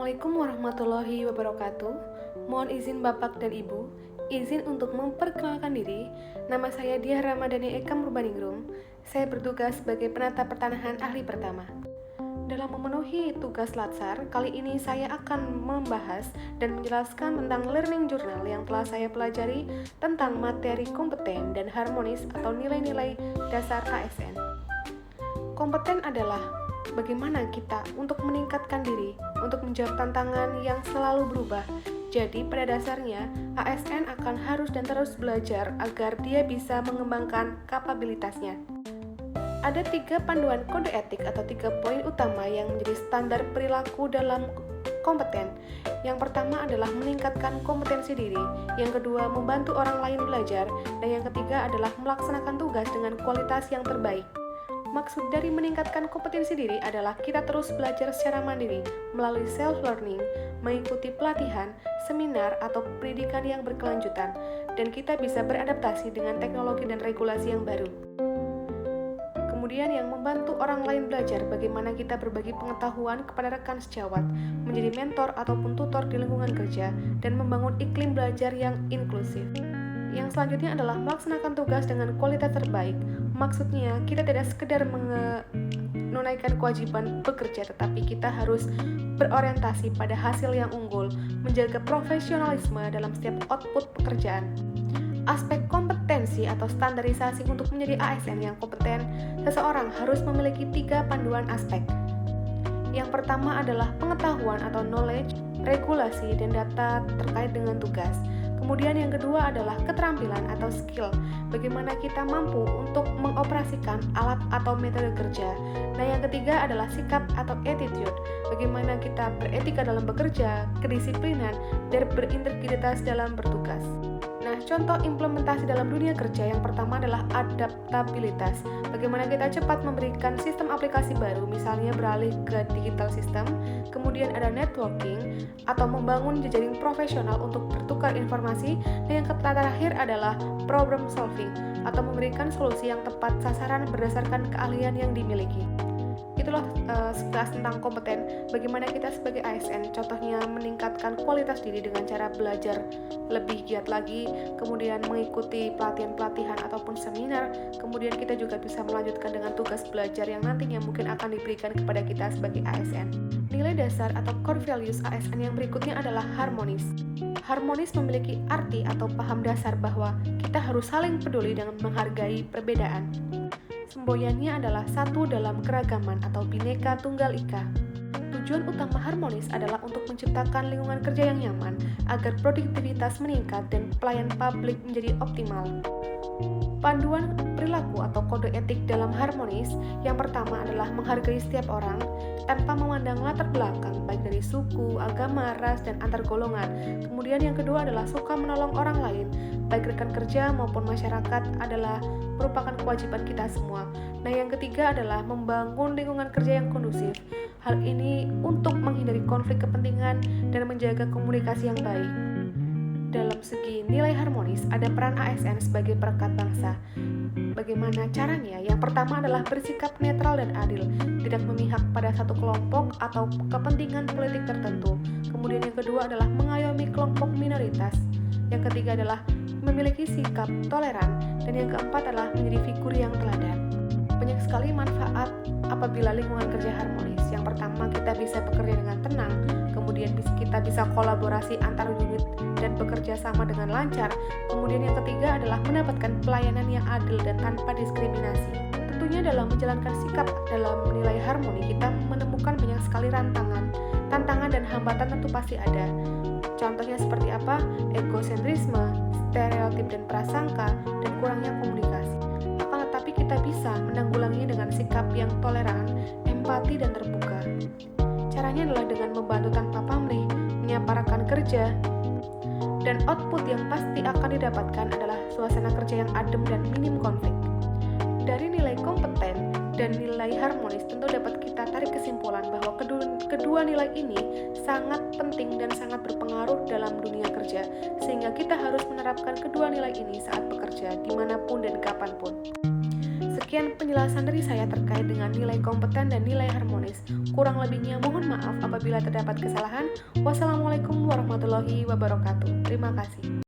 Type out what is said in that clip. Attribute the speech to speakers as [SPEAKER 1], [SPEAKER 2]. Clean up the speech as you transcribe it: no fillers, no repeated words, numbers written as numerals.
[SPEAKER 1] Assalamualaikum warahmatullahi wabarakatuh. Mohon izin Bapak dan Ibu, izin untuk memperkenalkan diri. Nama saya Diah Ramadhani Eka Murbaningrum. Saya bertugas sebagai penata pertanahan ahli pertama. Dalam memenuhi tugas Latsar, kali ini saya akan membahas dan menjelaskan tentang learning journal yang telah saya pelajari tentang materi kompeten dan harmonis atau nilai-nilai dasar ASN. Kompeten adalah bagaimana kita untuk meningkatkan diri, untuk menjawab tantangan yang selalu berubah. Jadi pada dasarnya, ASN akan harus dan terus belajar agar dia bisa mengembangkan kapabilitasnya. Ada 3 panduan kode etik atau 3 poin utama yang menjadi standar perilaku dalam kompeten. Yang pertama adalah meningkatkan kompetensi diri, yang kedua membantu orang lain belajar, dan yang ketiga adalah melaksanakan tugas dengan kualitas yang terbaik. Maksud dari meningkatkan kompetensi diri adalah kita terus belajar secara mandiri melalui self-learning, mengikuti pelatihan, seminar, atau pendidikan yang berkelanjutan, dan kita bisa beradaptasi dengan teknologi dan regulasi yang baru. Kemudian yang membantu orang lain belajar bagaimana kita berbagi pengetahuan kepada rekan sejawat, menjadi mentor ataupun tutor di lingkungan kerja, dan membangun iklim belajar yang inklusif. Yang selanjutnya adalah melaksanakan tugas dengan kualitas terbaik. Maksudnya, kita tidak sekedar menunaikan kewajiban bekerja, tetapi kita harus berorientasi pada hasil yang unggul, menjaga profesionalisme dalam setiap output pekerjaan. Aspek kompetensi atau standarisasi untuk menjadi ASN yang kompeten, seseorang harus memiliki 3 panduan aspek. Yang pertama adalah pengetahuan atau knowledge, regulasi, dan data terkait dengan tugas. Kemudian yang kedua adalah keterampilan atau skill, bagaimana kita mampu untuk mengoperasikan alat atau metode kerja. Nah yang ketiga adalah sikap atau attitude, bagaimana kita beretika dalam bekerja, kedisiplinan, dan berintegritas dalam bertugas. Nah, contoh implementasi dalam dunia kerja yang pertama adalah adaptabilitas. Bagaimana kita cepat memberikan sistem aplikasi baru, misalnya beralih ke digital system. Kemudian ada networking atau membangun jejaring profesional untuk bertukar informasi. Dan yang terakhir adalah problem solving atau memberikan solusi yang tepat sasaran berdasarkan keahlian yang dimiliki. Itulah sekilas tentang kompeten, bagaimana kita sebagai ASN, contohnya meningkatkan kualitas diri dengan cara belajar lebih giat lagi, kemudian mengikuti pelatihan-pelatihan ataupun seminar, kemudian kita juga bisa melanjutkan dengan tugas belajar yang nantinya mungkin akan diberikan kepada kita sebagai ASN. Nilai dasar atau core values ASN yang berikutnya adalah harmonis. Harmonis memiliki arti atau paham dasar bahwa kita harus saling peduli dan menghargai perbedaan. Semboyannya adalah satu dalam keragaman atau Bhinneka Tunggal Ika. Tujuan utama harmonis adalah untuk menciptakan lingkungan kerja yang nyaman agar produktivitas meningkat dan pelayan publik menjadi optimal. Panduan perilaku atau kode etik dalam harmonis yang pertama adalah menghargai setiap orang tanpa memandang latar belakang baik dari suku, agama, ras, dan antar golongan. Kemudian yang kedua adalah suka menolong orang lain, baik rekan kerja maupun masyarakat adalah merupakan kewajiban kita semua. Nah yang ketiga adalah membangun lingkungan kerja yang kondusif. Hal ini untuk menghindari konflik kepentingan dan menjaga komunikasi yang baik. Dalam segi nilai harmonis, ada peran ASN sebagai perekat bangsa. Bagaimana caranya? Yang pertama adalah bersikap netral dan adil, tidak memihak pada satu kelompok atau kepentingan politik tertentu. Kemudian yang kedua adalah mengayomi kelompok minoritas. Yang ketiga adalah memiliki sikap toleran. Dan yang keempat adalah menjadi figur yang teladan. Banyak sekali manfaat apabila lingkungan kerja harmonis. Yang pertama, kita bisa bekerja dengan tenang, kemudian kita bisa kolaborasi antar unit dan bekerja sama dengan lancar. Kemudian yang ketiga adalah mendapatkan pelayanan yang adil dan tanpa diskriminasi. Tentunya dalam menjalankan sikap dalam nilai harmoni, kita menemukan banyak sekali tantangan dan hambatan tentu pasti ada. Contohnya seperti apa? Egosentrisme, stereotip dan prasangka, dan kurangnya komunikasi. Akan tetapi kita bisa menanggulanginya dengan sikap yang toleran, empati, dan terbuka. Caranya adalah dengan membantu tanpa pamrih, menyapa rekan kerja, dan output yang pasti akan didapatkan adalah suasana kerja yang adem dan minim konflik. Dari nilai kompeten dan nilai harmonis tentu dapat kita tarik kesimpulan bahwa kedua nilai ini sangat penting dan sangat berpengaruh dalam dunia kerja, sehingga kita harus menerapkan kedua nilai ini saat bekerja dimanapun dan kapanpun. Sekian penjelasan dari saya terkait dengan nilai kompeten dan nilai harmonis. Kurang lebihnya mohon maaf apabila terdapat kesalahan. Wassalamualaikum warahmatullahi wabarakatuh. Terima kasih.